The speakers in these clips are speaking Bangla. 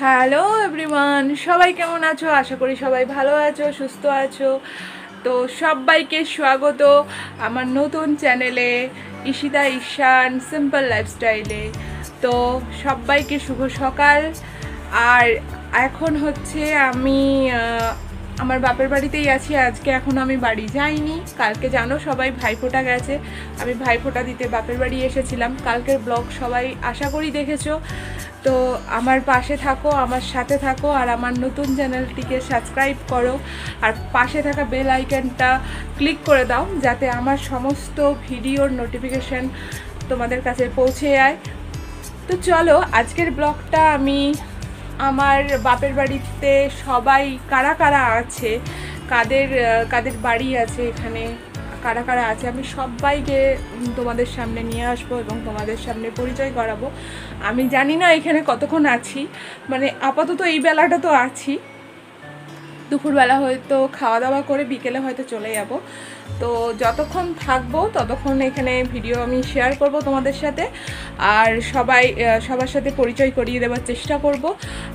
হ্যালো এভরিওয়ান, সবাই কেমন আছো? আশা করি সবাই ভালো আছো, সুস্থ আছো। তো সবাইকে স্বাগত আমার নতুন চ্যানেলে ঈশিতা ঈশান সিম্পল লাইফস্টাইলে। তো সবাইকে শুভ সকাল। আর এখন হচ্ছে আমি আমার বাপের বাড়িতেই আছি আজকে। এখন আমি বাড়ি যাইনি। কালকে জানো সবাই ভাইফোঁটা গেছে, আমি ভাইফোঁটা দিতে বাপের বাড়ি এসেছিলাম। কালকের ব্লগ সবাই আশা করি দেখেছো। তো আমার পাশে থাকো, আমার সাথে থাকো, আর আমার নতুন চ্যানেলটিকে সাবস্ক্রাইব করো, আর পাশে থাকা বেল আইকনটা ক্লিক করে দাও যাতে আমার সমস্ত ভিডিওর নোটিফিকেশান তোমাদের কাছে পৌঁছে যায়। তো চলো আজকের ব্লগটা আমি আমার বাপের বাড়িতে সবাই কারা কারা আছে, কাদের বাড়ি আছে, এখানে কারা কারা আছে, আমি সবাইকে তোমাদের সামনে নিয়ে আসবো এবং তোমাদের সামনে পরিচয় করাবো। আমি জানি না এখানে কতক্ষণ আছি, মানে আপাতত এই বেলাটা তো আছি, দুপুরবেলা হয়তো খাওয়া দাওয়া করে বিকেলে হয়তো চলে যাব। তো যতক্ষণ থাকবো ততক্ষণ এখানে ভিডিও আমি শেয়ার করব তোমাদের সাথে, আর সবার সাথে পরিচয় করিয়ে দেওয়ার চেষ্টা করব।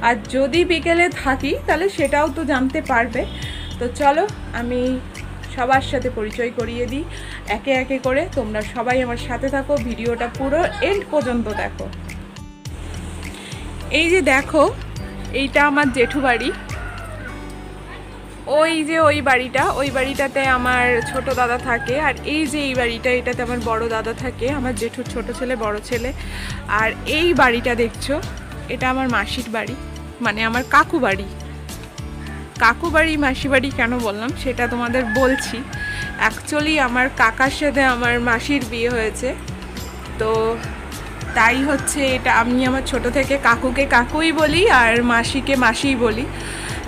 আর যদি বিকেলে থাকি তাহলে সেটাও তো জানতে পারবে। তো চলো আমি সবার সাথে পরিচয় করিয়ে দিই একে একে করে। তোমরা সবাই আমার সাথে থাকো, ভিডিওটা পুরো এন্ড পর্যন্ত দেখো। এই যে দেখো, এইটা আমার জেঠু বাড়ি। ওই যে ওই বাড়িটাতে আমার ছোট দাদা থাকে, আর এই যে এই বাড়িটা, এটাতে আমার বড় দাদা থাকে, আমার জেঠুর ছোট ছেলে বড় ছেলে। আর এই বাড়িটা দেখছো, এটা আমার মাসির বাড়ি, মানে আমার কাকু বাড়ি। মাসি বাড়ি কেন বললাম সেটা তোমাদের বলছি। অ্যাকচুয়ালি আমার কাকার সাথে আমার মাসির বিয়ে হয়েছে, তো তাই হচ্ছে এটা আমি আমার ছোট থেকে কাকুকে কাকুই বলি আর মাসিকে মাসিই বলি।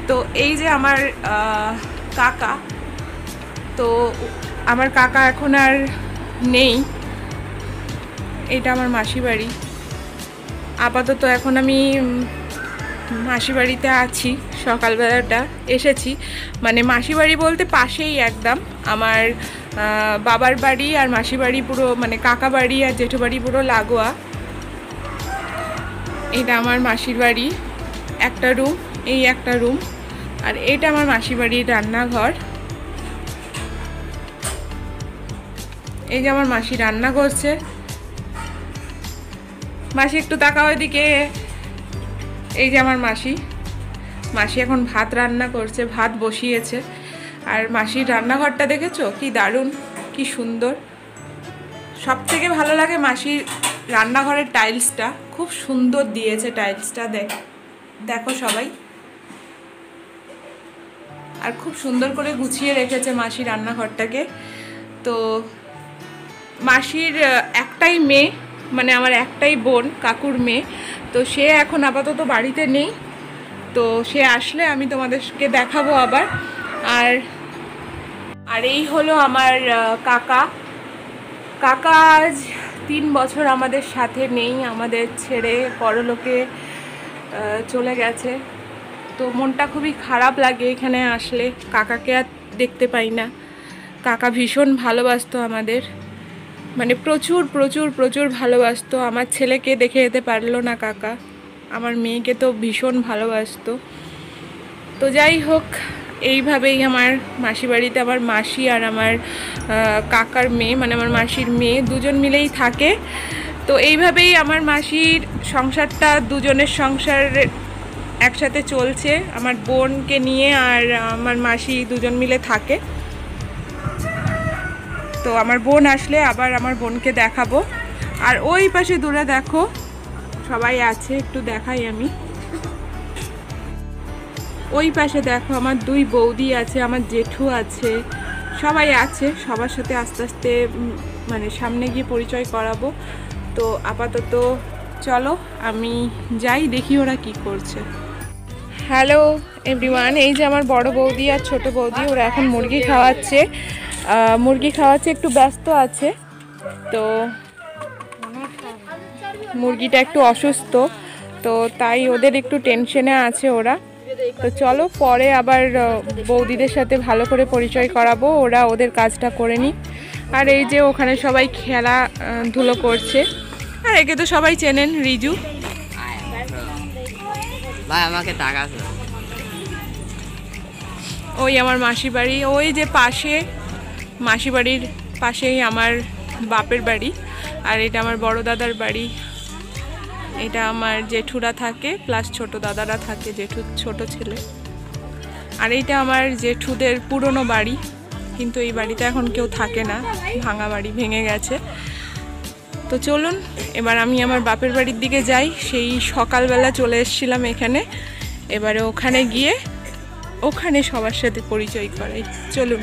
তো এই যে আমার কাকা, তো আমার কাকা এখন আর নেই। এটা আমার মাসি বাড়ি। আপাতত এখন আমি মাসি বাড়িতে আছি, সকালবেলাটা এসেছি। মানে মাসি বাড়ি বলতে পাশেই একদম আমার বাবার বাড়ি আর মাসি বাড়ি পুরো, মানে কাকা বাড়ি আর জেঠু বাড়ি পুরো লাগোয়া। এটা আমার মাসির বাড়ি, একটা রুম, এই একটা রুম। আর এটা আমার মাসি বাড়ির রান্নাঘর। এই যে আমার মাসি রান্না করছে। মাসি একটু তাকাও এদিকে। এই যে আমার মাসি এখন ভাত রান্না করছে, ভাত বসিয়েছে। আর মাসির রান্নাঘরটা দেখেছো কি দারুণ, কি সুন্দর। সব থেকে ভালো লাগে মাসির রান্নাঘরের টাইলসটা, খুব সুন্দর দিয়েছে টাইলসটা। দেখো সবাই, আর খুব সুন্দর করে গুছিয়ে রেখেছে মাসির রান্নাঘরটাকে। তো মাসির একটাই মেয়ে, মানে আমার একটাই বোন, কাকুর মেয়ে। তো সে এখন আপাতত বাড়িতে নেই, তো সে আসলে আমি তোমাদেরকে দেখাবো আবার। আর এই হলো আমার কাকা আজ 3 বছর আমাদের সাথে নেই, আমাদের ছেড়ে পরলোকে চলে গেছে। তো মনটা খুবই খারাপ লাগে এখানে আসলে, কাকাকে আর দেখতে পাই না। কাকা ভীষণ ভালোবাসতো আমাদের, মানে প্রচুর প্রচুর প্রচুর ভালোবাসতো। আমার ছেলেকে দেখে যেতে পারলো না কাকা, আমার মেয়েকে তো ভীষণ ভালোবাসতো। তো যাই হোক, এইভাবেই আমার মাসি বাড়িতে আমার মাসি আর আমার কাকার মেয়ে, মানে আমার মাসির মেয়ে, দুজন মিলেই থাকে। তো এইভাবেই আমার মাসির সংসারটা, দুজনের সংসার একসাথে চলছে। আমার বোনকে নিয়ে আর আমার মাসি দুজন মিলে থাকে। তো আমার বোন আসলে আবার আমার বোনকে দেখাবো। আর ওই পাশে দূরে দেখো সবাই আছে, একটু দেখাই আমি। ওই পাশে দেখো আমার 2 বৌদি আছে, আমার জেঠু আছে, সবাই আছে। সবার সাথে আস্তে আস্তে মানে সামনে গিয়ে পরিচয় করাবো। তো আপাতত চলো আমি যাই, দেখি ওরা কি করছে। হ্যালো এভরিওয়ান, এই যে আমার বড় বৌদি আর ছোট বৌদি, ওরা এখন মুরগি খাওয়াচ্ছে। একটু ব্যস্ত আছে। তো মুরগিটা একটু অসুস্থ, তো তাই ওদের একটু টেনশনে আছে ওরা। তো চলো পরে আবার বৌদিদের সাথে ভালো করে পরিচয় করাবো, ওরা ওদের কাজটা করে নি। আর এই যে ওখানে সবাই খেলাধুলো করছে। আর একে তো সবাই চেনেন, রিজু। ভাই আমাকে টাকা আছে। ওই আমার মাসি বাড়ি, ওই যে পাশে মাসি বাড়ির পাশেই আমার বাপের বাড়ি, আর এটা আমার বড় দাদার বাড়ি। এটা আমার জেঠুরা থাকে প্লাস ছোট দাদারা থাকে, জেঠুর ছোট ছেলে। আর এইটা আমার জেঠুদের পুরনো বাড়ি, কিন্তু এই বাড়িতে এখন কেউ থাকে না, ভাঙা বাড়ি, ভেঙে গেছে। তো চলুন এবার আমি আমার বাপের বাড়ির দিকে যাই। সেই সকালবেলা চলে এসেছিলাম এখানে, এবারে ওখানে গিয়ে ওখানে সবার সাথে পরিচয় করাই। চলুন।